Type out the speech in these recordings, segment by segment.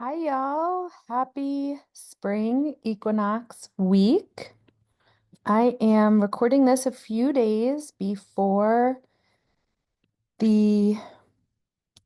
Hi, y'all. Happy spring equinox week. I am recording this a few days before the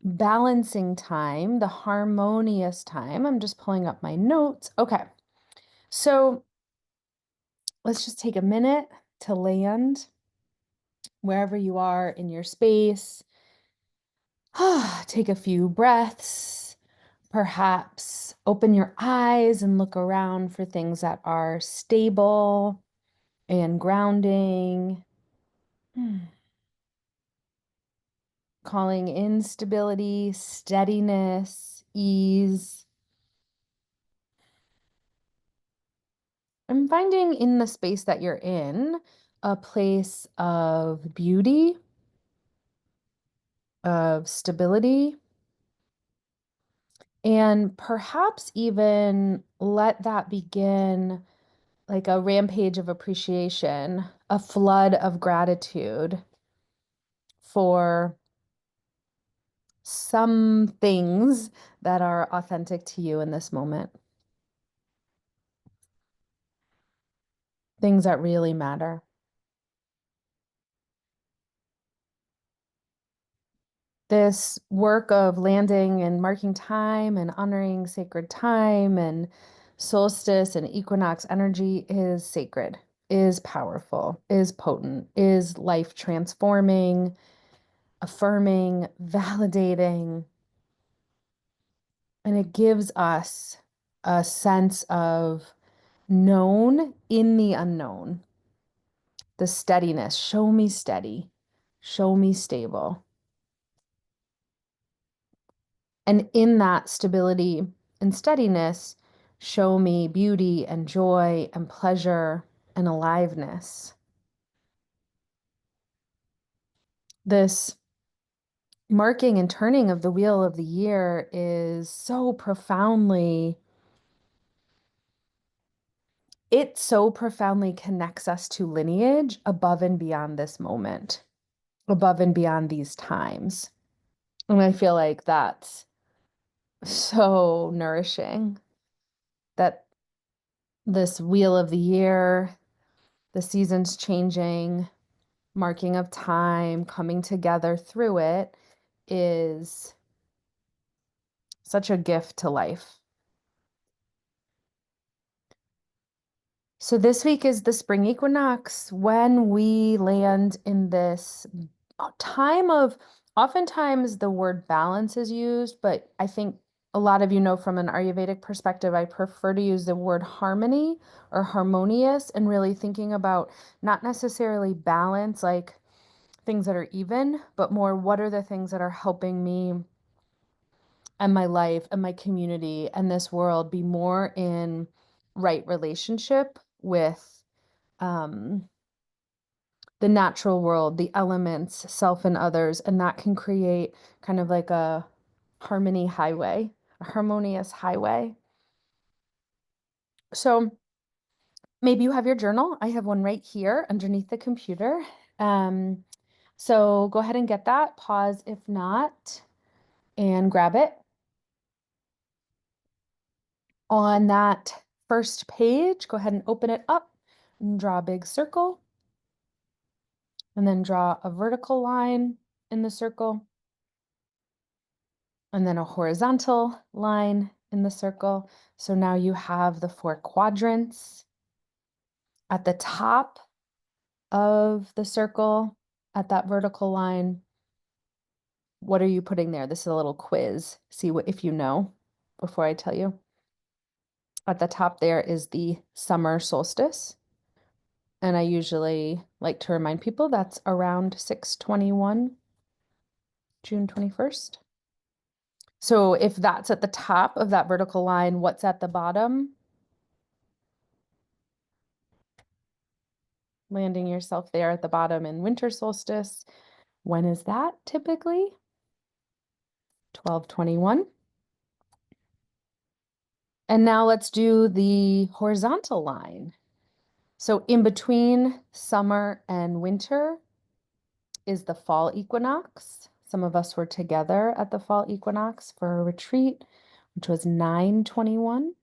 balancing time, the harmonious time. I'm just pulling up my notes. Okay, so let's just take a minute to land wherever you are in your space. Take a few breaths. Perhaps open your eyes and look around for things that are stable and grounding. Calling in stability, steadiness, ease. I'm finding in the space that you're in a place of beauty, of stability, and perhaps even let that begin like a rampage of appreciation, a flood of gratitude for some things that are authentic to you in this moment, things that really matter. This work of landing and marking time and honoring sacred time and solstice and equinox energy is sacred, is powerful, is potent, is life transforming, affirming, validating. And it gives us a sense of known in the unknown, the steadiness. Show me steady, show me stable. And in that stability and steadiness, show me beauty and joy and pleasure and aliveness. This marking and turning of the wheel of the year is so profoundly, it so profoundly connects us to lineage above and beyond this moment, above and beyond these times. And I feel like that's so nourishing that this wheel of the year, the seasons changing, marking of time, coming together through it is such a gift to life. So this week is the spring equinox when we land in this time of, oftentimes the word balance is used, but I think a lot of you know from an Ayurvedic perspective, I prefer to use the word harmony or harmonious, and really thinking about not necessarily balance, like things that are even, but more what are the things that are helping me and my life and my community and this world be more in right relationship with um, the natural world, the elements, self and others, and that can create kind of like a harmony highway, a harmonious highway. So maybe you have your journal. I have one right here underneath the computer. Um, so go ahead and get that. Pause if not, and grab it. On that first page, go ahead and open it up and draw a big circle. And then draw a vertical line in the circle. And then a horizontal line in the circle. So now you have the 4 quadrants. At the top of the circle, at that vertical line, what are you putting there? This is a little quiz. See what if you know before I tell you. At the top there is the summer solstice. And I usually like to remind people that's around 6/21, June 21st. So if that's at the top of that vertical line, what's at the bottom? Landing yourself there at the bottom in winter solstice. When is that typically? 12/21. And now let's do the horizontal line. So in between summer and winter is the fall equinox. Some of us were together at the fall equinox for a retreat. which was 9:21.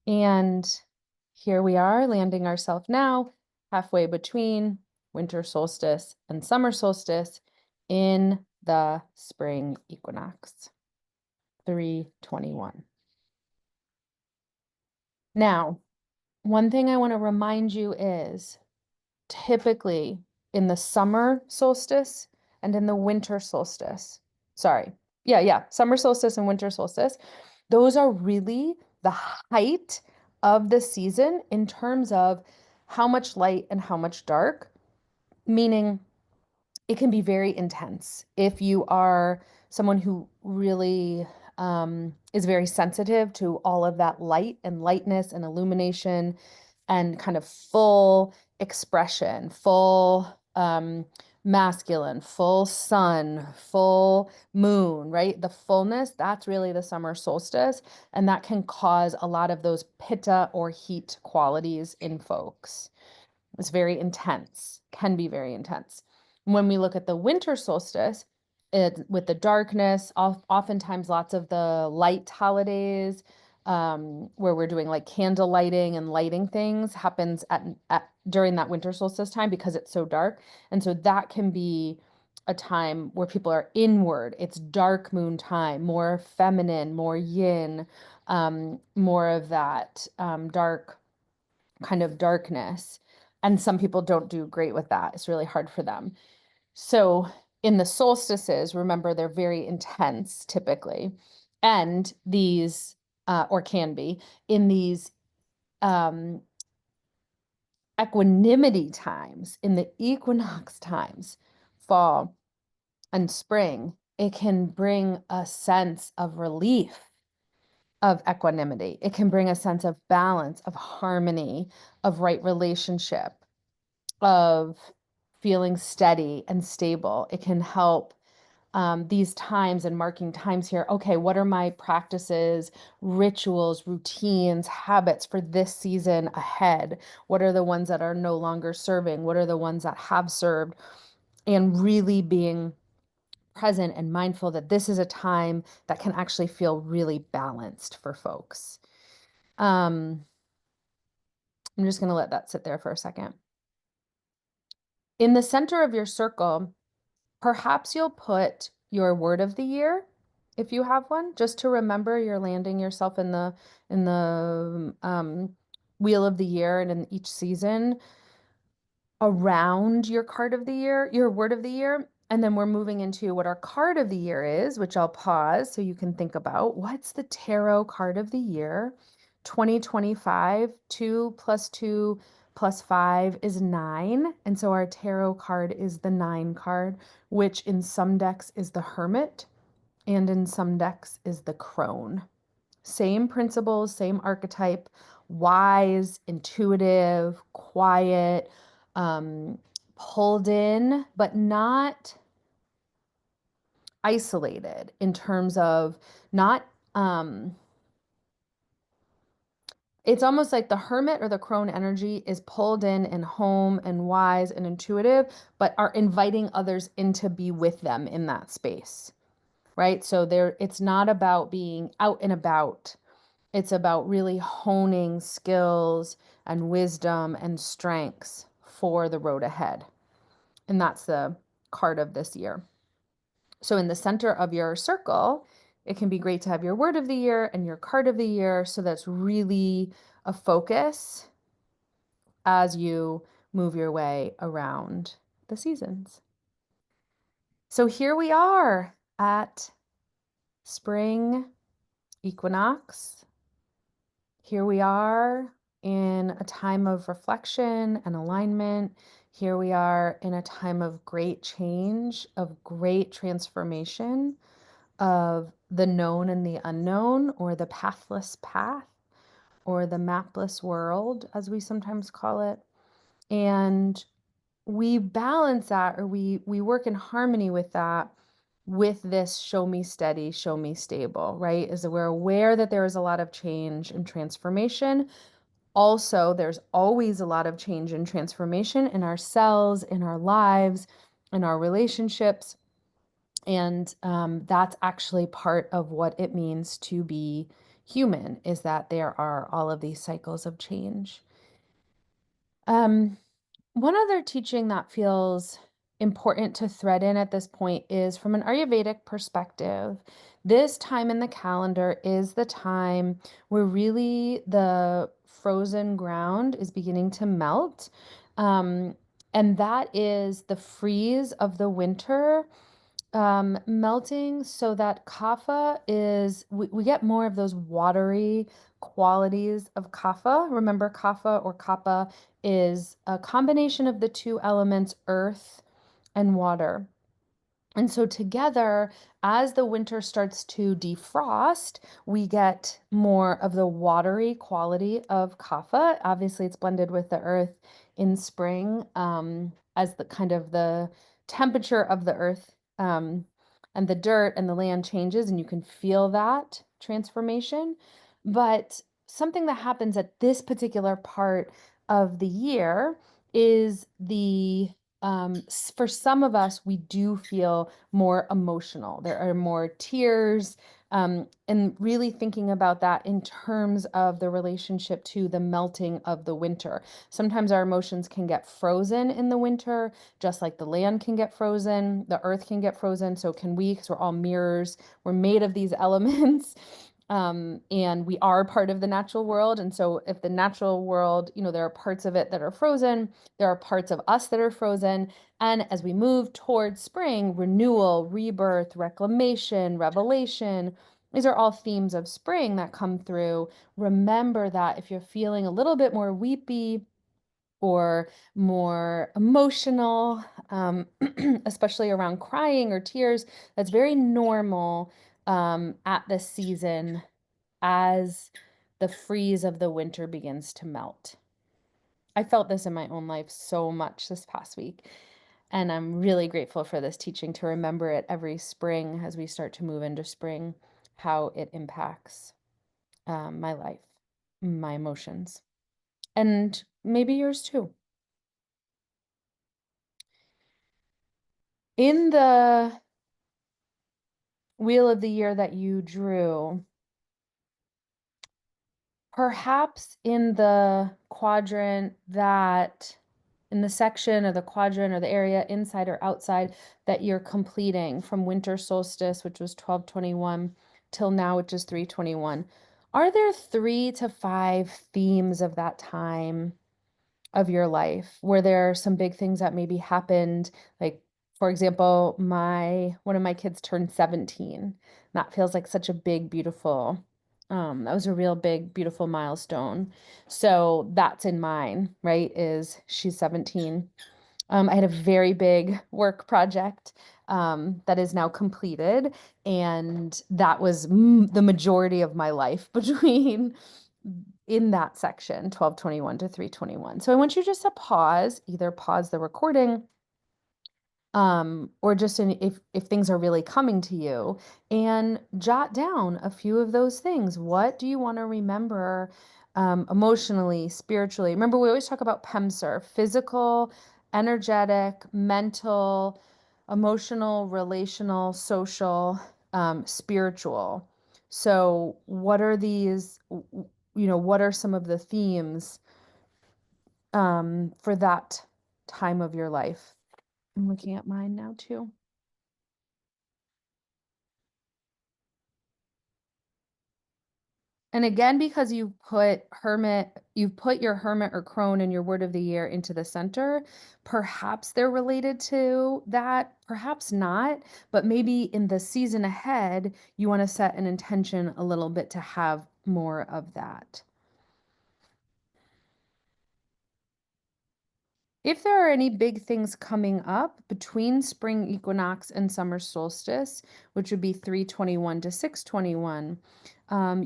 And here we are landing ourselves now halfway between winter solstice and summer solstice in the spring equinox, 3:21. Now, one thing I want to remind you is typically in the summer solstice and in the winter solstice, sorry, summer solstice and winter solstice, those are really the height of the season in terms of how much light and how much dark, meaning it can be very intense. If you are someone who really is very sensitive to all of that light and lightness and illumination and kind of full expression, full masculine, full sun, full moon, right? The fullness, that's really the summer solstice. And that can cause a lot of those pitta or heat qualities in folks. It's very intense, can be very intense. When we look at the winter solstice, with the darkness, oftentimes lots of the light holidays, where we're doing like candle lighting and lighting things happens during that winter solstice time because it's so dark. And so that can be a time where people are inward. It's dark moon time, more feminine, more yin, more of that dark kind of darkness. And some people don't do great with that. It's really hard for them. So in the solstices, remember, they're very intense typically. And these, or can be, in these um, equanimity times, in the equinox times, fall and spring, it can bring a sense of relief, of equanimity. It can bring a sense of balance, of harmony, of right relationship, of feeling steady and stable. It can help these times and marking times here. Okay, what are my practices, rituals, routines, habits for this season ahead? What are the ones that are no longer serving? What are the ones that have served? And really being present and mindful that this is a time that can actually feel really balanced for folks. I'm just going to let that sit there for a second. In the center of your circle, perhaps you'll put your word of the year, if you have one, just to remember you're landing yourself in the wheel of the year and in each season around your card of the year, your word of the year. And then we're moving into what our card of the year is, which I'll pause so you can think about what's the tarot card of the year. 2025, 2 plus 2 plus 5 is 9. And so our tarot card is the 9 card, which in some decks is the Hermit and in some decks is the Crone. Same principles, same archetype, wise, intuitive, quiet, pulled in, but not isolated in terms of not, it's almost like the hermit or the crone energy is pulled in and home and wise and intuitive, but are inviting others in to be with them in that space, right? So it's not about being out and about. It's about really honing skills and wisdom and strengths for the road ahead. And that's the card of this year. So in the center of your circle, it can be great to have your word of the year and your card of the year. So that's really a focus as you move your way around the seasons. So here we are at spring equinox. Here we are in a time of reflection and alignment. Here we are in a time of great change, of great transformation, of the known and the unknown, or the pathless path, or the mapless world, as we sometimes call it. And we balance that, or we work in harmony with that, with this show me steady, show me stable, right? Is that we're aware that there is a lot of change and transformation. Also, there's always a lot of change and transformation in ourselves, in our lives, in our relationships. And that's actually part of what it means to be human, is that there are all of these cycles of change. Um, One other teaching that feels important to thread in at this point is from an Ayurvedic perspective. This time in the calendar is the time where really the frozen ground is beginning to melt. Um, and that is the freeze of the winter melting, so that kapha is, we get more of those watery qualities of kapha. Remember, kapha or kappa is a combination of the two elements, earth and water. And so together, as the winter starts to defrost, we get more of the watery quality of kapha. Obviously, it's blended with the earth in spring, as the kind of the temperature of the earth, and the dirt and the land changes, and you can feel that transformation. But something that happens at this particular part of the year is for some of us, we do feel more emotional. There are more tears, and really thinking about that in terms of the relationship to the melting of the winter. Sometimes our emotions can get frozen in the winter, just like the land can get frozen, the earth can get frozen. So can we, because we're all mirrors. We're made of these elements. And we are part of the natural world. And so if the natural world, there are parts of it that are frozen, there are parts of us that are frozen. And as we move towards spring, renewal, rebirth, reclamation, revelation, these are all themes of spring that come through. Remember that if you're feeling a little bit more weepy or more emotional, especially around crying or tears, that's very normal at this season as the freeze of the winter begins to melt. I felt this in my own life so much this past week. And I'm really grateful for this teaching to remember it every spring as we start to move into spring, how it impacts my life, my emotions, and maybe yours too. In the wheel of the year that you drew, perhaps in the quadrant that in the section or the quadrant or the area inside or outside that you're completing from winter solstice, which was 1221, till now, which is 321. Are there 3 to 5 themes of that time of your life where there are some big things that maybe happened? Like, for example, one of my kids turned 17. That feels like such a big, beautiful, that was a real big, beautiful milestone. So that's in mine, right? Is she's 17. I had a very big work project that is now completed, and that was the majority of my life between in that section, 1221 to 321. So I want you just to pause, either pause the recording, or just if things are really coming to you, and jot down a few of those things. What do you want to remember emotionally, spiritually? Remember, we always talk about PEMSER: physical, energetic, mental, emotional, relational, social, spiritual. So what are these, what are some of the themes for that time of your life? I'm looking at mine now too. And again, because you've put your hermit or crone in your word of the year into the center, perhaps they're related to that, perhaps not, but maybe in the season ahead, you want to set an intention a little bit to have more of that. If there are any big things coming up between spring equinox and summer solstice, which would be 321 to 621,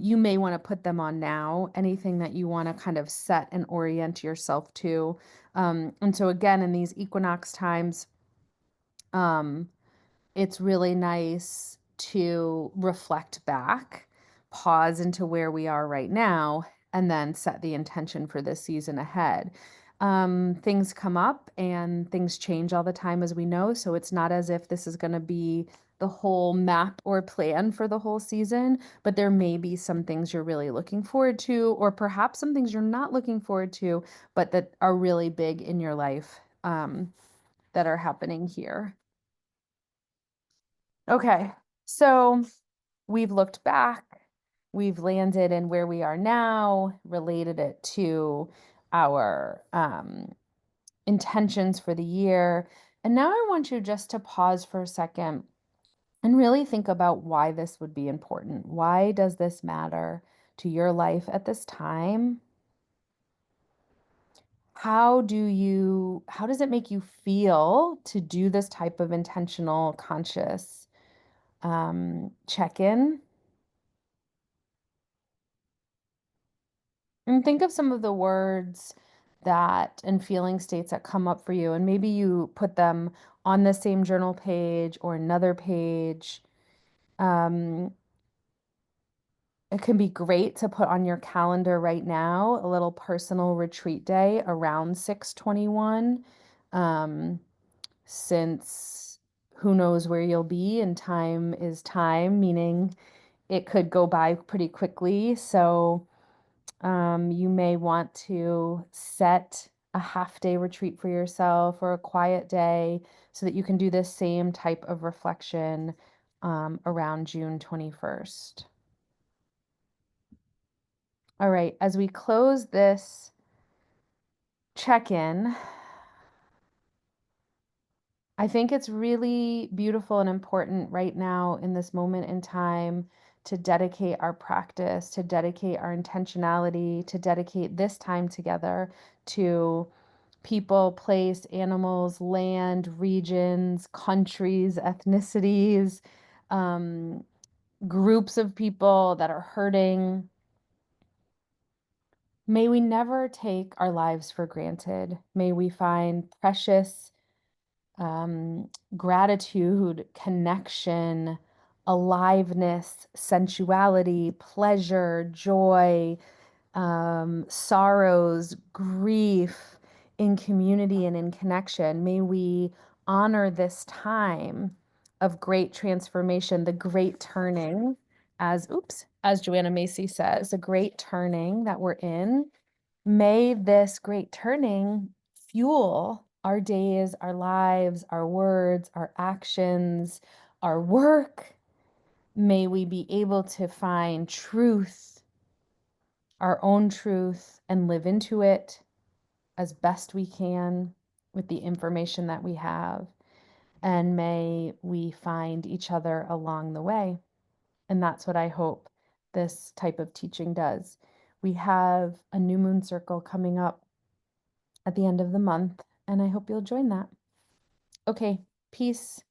you may want to put them on now, anything that you want to kind of set and orient yourself to. And so, again, in these equinox times, um, it's really nice to reflect back, pause into where we are right now, and then set the intention for this season ahead. Things come up and things change all the time, as we know. So it's not as if this is going to be the whole map or plan for the whole season, but there may be some things you're really looking forward to, or perhaps some things you're not looking forward to, but that are really big in your life, that are happening here. Okay, so we've looked back, we've landed in where we are now, related it to our intentions for the year. And now I want you just to pause for a second and really think about why this would be important. Why does this matter to your life at this time? How does it make you feel to do this type of intentional, conscious check-in? And think of some of the words that and feeling states that come up for you, and maybe you put them on the same journal page or another page. Um, it can be great to put on your calendar right now a little personal retreat day around 6/21, um, since who knows where you'll be, and time is time, meaning it could go by pretty quickly. So you may want to set a half day retreat for yourself or a quiet day so that you can do this same type of reflection around June 21st. All right, as we close this check-in, I think it's really beautiful and important right now in this moment in time to dedicate our practice, to dedicate our intentionality, to dedicate this time together to people, place, animals, land, regions, countries, ethnicities, um, groups of people that are hurting. May we never take our lives for granted. May we find precious gratitude, connection, aliveness, sensuality, pleasure, joy, sorrows, grief in community and in connection. May we honor this time of great transformation, the great turning, as Joanna Macy says, the great turning that we're in. May this great turning fuel our days, our lives, our words, our actions, our work. May we be able to find truth, our own truth, and live into it as best we can with the information that we have. And may we find each other along the way. And that's what I hope this type of teaching does. We have a new moon circle coming up at the end of the month, and I hope you'll join that. Okay, peace.